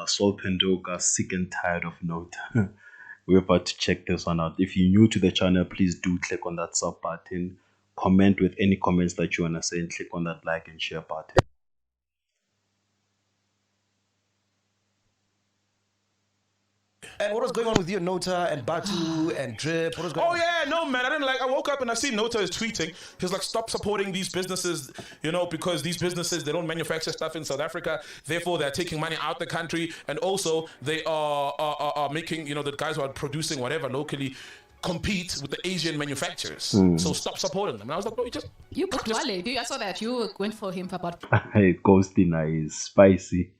Soul Phenduka, sick and tired of Note. We're about to check this one out. If you're new to the channel, please do click on that sub button. Comment with any comments that you want to say and click on that like and share button. And what was going on with you, Nota and Batu and Drip? What was going on? Oh yeah, no man, I didn't like. I woke up and I see Nota is tweeting. He's like, stop supporting these businesses, you know, because these businesses they don't manufacture stuff in South Africa. Therefore, they're taking money out the country, and also they are making, you know, the guys who are producing whatever locally compete with the Asian manufacturers. So stop supporting them. And I was like, bro, you put Wale. I saw that you went for him for about. Hey, Ghostina is spicy.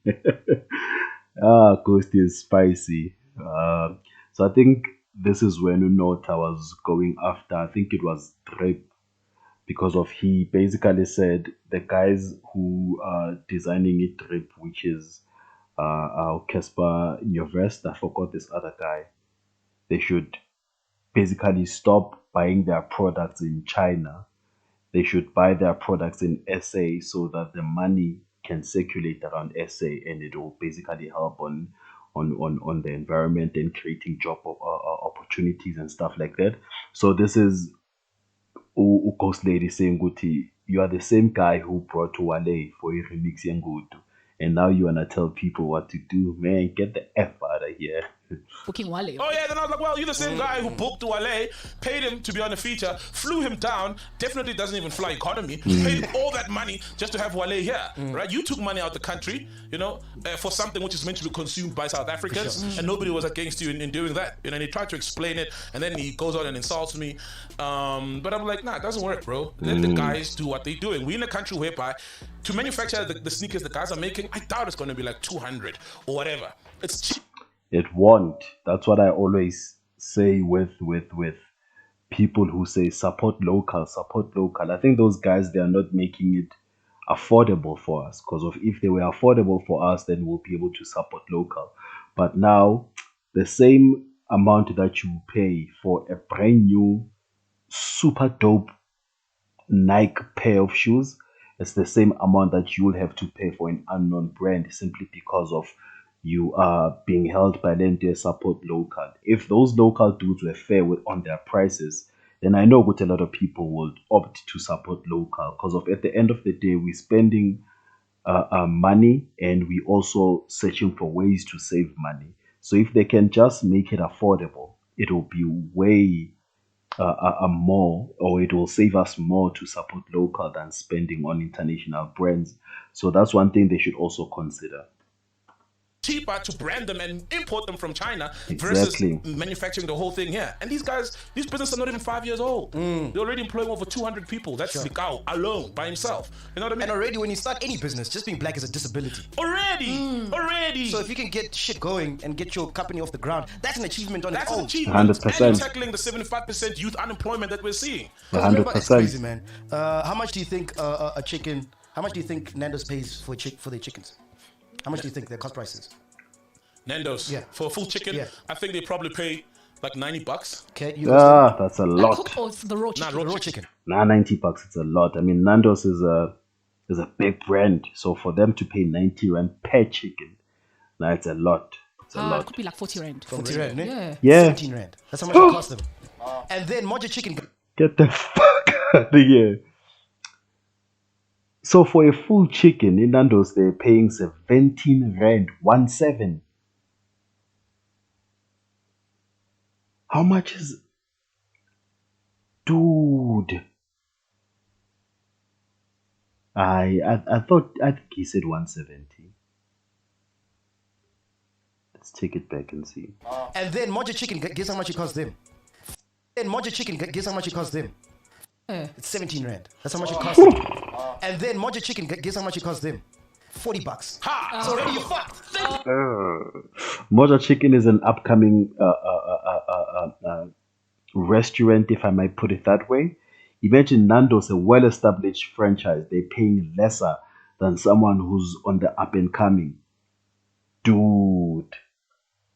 Ghosty is spicy. So I think this is when Nota was going after, I think it was Drip, because of he basically said the guys who are designing it Drip, which is Casper Nyovest, I forgot this other guy, they should basically stop buying their products in China. They should buy their products in SA so that the money can circulate around SA, and it will basically help on the environment and creating job opportunities and stuff like that. So this is Ghost Lady saying, Guti, you are the same guy who brought Wale for a remix Yangutu, and now you wanna tell people what to do. Man, get the F out of here. Booking Wale. oh yeah, then I was like, well, you're the same guy who booked Wale, paid him to be on the feature, flew him down, definitely doesn't even fly economy, paid him all that money just to have Wale here, right? You took money out the country, you know, for something which is meant to be consumed by South Africans, and nobody was against you in doing that, you know, and he tried to explain it, and then he goes out and insults me, but I'm like, nah, it doesn't work, bro. Let the guys do what they're doing. We're in a country whereby to manufacture the sneakers the guys are making, I doubt it's going to be like 200 or whatever. It's cheap. It won't. That's what I always say with people who say support local, support local. I think those guys, they are not making it affordable for us, because of if they were affordable for us, then we'll be able to support local. But now the same amount that you pay for a brand new super dope Nike pair of shoes, it's the same amount that you will have to pay for an unknown brand, simply because of you are being held by them to support local. If those local dudes were fair on their prices, then I know what a lot of people would opt to support local, because of at the end of the day, we're spending money, and we also searching for ways to save money. So if they can just make it affordable, it will be way more, or it will save us more to support local than spending on international brands. So that's one thing they should also consider. Cheaper to brand them and import them from China Exactly. versus manufacturing the whole thing here. And these guys, these businesses are not even 5 years old. They're already employing over 200 people. That's Zikao alone by himself. You know what I mean? And already when you start any business, just being black is a disability. Already. So if you can get shit going and get your company off the ground, that's an achievement on its That's an own. achievement. 100%. And tackling the 75% youth unemployment that we're seeing. 100%. It's crazy, man. How much do you think a chicken? How much do you think Nando's pays for their chickens? How much do you think their cost price is? Nando's. Yeah. For a full chicken, Yeah. I think they probably pay like $90. Okay, you That's a lot. Cooked or the raw chicken? Nah, raw chicken. Nah, $90, it's a lot. I mean, Nando's is a big brand, so for them to pay 90 rand per chicken, now it's a lot. It's a It lot. could be like 40 rand. 40 rand, Yeah. Yeah. 17 rand. That's how much it cost them. And then Moja chicken. Get the fuck out of here. So for a full chicken in Nando's, they're paying 17 rand, 17. How much is... Dude. I think he said 170. Let's take it back and see. And then Moja chicken, guess how much it cost them? And Moja chicken, guess how much it cost them? It's 17 rand. That's how much it cost them. And then Moja chicken, guess how much it cost them? $40. Ha! So already you fucked. Moja Chicken is an upcoming restaurant, if I might put it that way. Imagine Nando's a well-established franchise. They're paying lesser than someone who's on the up and coming. Dude.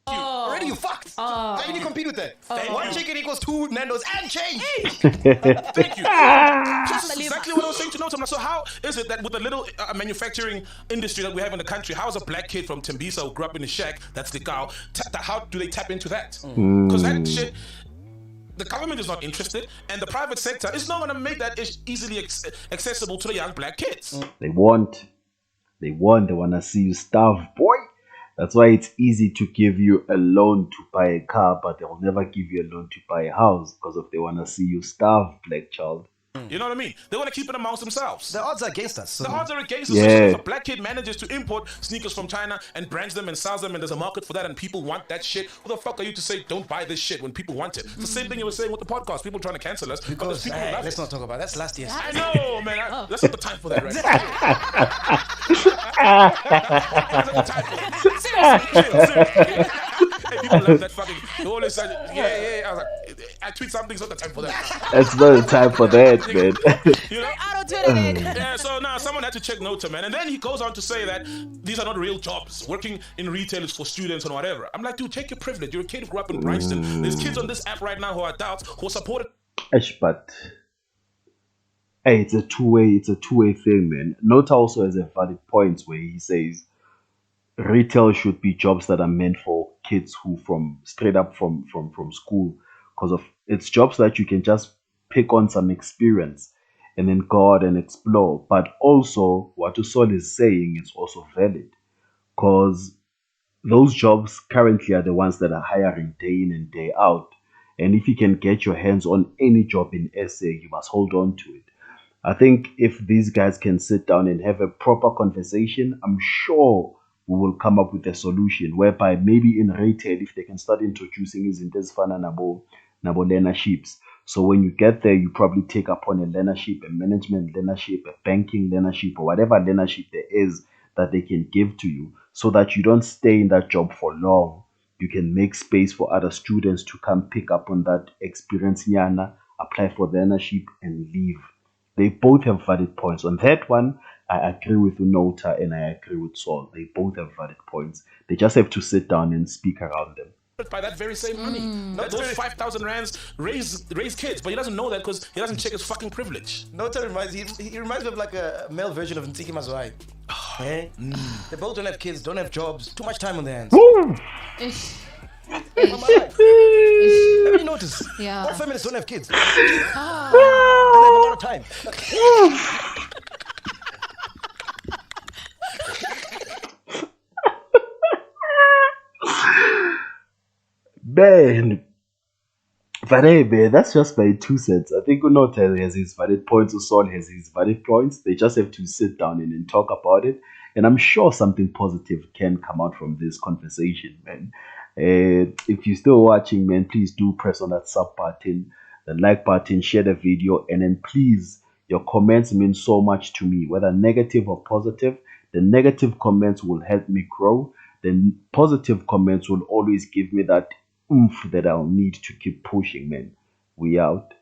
Already you fucked. How can you compete with that? One chicken equals 2 Nando's and change. Thank you. That's exactly what I was saying to Nando. So how is it that with the little manufacturing industry that we have in the country, how is a black kid from Tembisa who grew up in a shack, that's the cow, how do they tap into that? Because that shit, the government is not interested, and the private sector is not going to make that easily accessible to the young black kids. They want to see you starve, boy. That's why it's easy to give you a loan to buy a car, but they'll never give you a loan to buy a house because if they want to see you starve, black child. You know what I mean? They want to keep it amongst themselves. The odds are against us. So. The odds are against us. Yeah. So if a black kid manages to import sneakers from China and brands them and sells them, and there's a market for that, and people want that shit, who the fuck are you to say don't buy this shit when people want it? It's the same thing you were saying with the podcast. People trying to cancel us because people love Let's it. not talk about it. That's last year. I know, man. That's not the time for that right now. That's not the time for that. Seriously. Hey, people love that fucking. They always say, yeah. I was like, I tweet something. It's not the time for that. It's not the time for that, man. You know? I don't do it. Yeah, so now someone had to check Nota, man. And then he goes on to say that these are not real jobs. Working in retail is for students and whatever. I'm like, dude, take your privilege. You're a kid who grew up in Bryanston. There's kids on this app right now who are adults who are supported. But hey, it's a two-way thing, man. Nota also has a valid point where he says retail should be jobs that are meant for kids who from straight up from school, because of it's jobs that you can just pick on some experience and then go out and explore. But also what Usol is saying is also valid, because those jobs currently are the ones that are hiring day in and day out. And if you can get your hands on any job in SA, you must hold on to it. I think if these guys can sit down and have a proper conversation, I'm sure we will come up with a solution whereby maybe in retail, if they can start introducing izinto ezifana nabo learnerships. So when you get there, you probably take upon a learnership, a management learnership, a banking learnership, or whatever learnership there is that they can give to you, so that you don't stay in that job for long. You can make space for other students to come pick up on that experience, nyana, apply for learnership and leave. They both have valid points. On that one, I agree with Nota and I agree with Saul. They both have valid points. They just have to sit down and speak around them. By that very same money. Those 5,000 rands raise kids, but he doesn't know that because he doesn't check his fucking privilege. Nota reminds he reminds me of like a male version of Ntiki Mazwai. They both don't have kids, don't have jobs, too much time on their hands. Have you noticed? Yeah. All feminists don't have kids. They have a lot of time. Man, but hey, man, that's just my 2 cents. I think Unota has his valid points, Usol has his valid points. They just have to sit down and then talk about it. And I'm sure something positive can come out from this conversation, man. If you're still watching, man, please do press on that sub button, the like button, share the video, and then please, your comments mean so much to me, whether negative or positive. The negative comments will help me grow. The positive comments will always give me that oomph that I'll need to keep pushing, man. We out.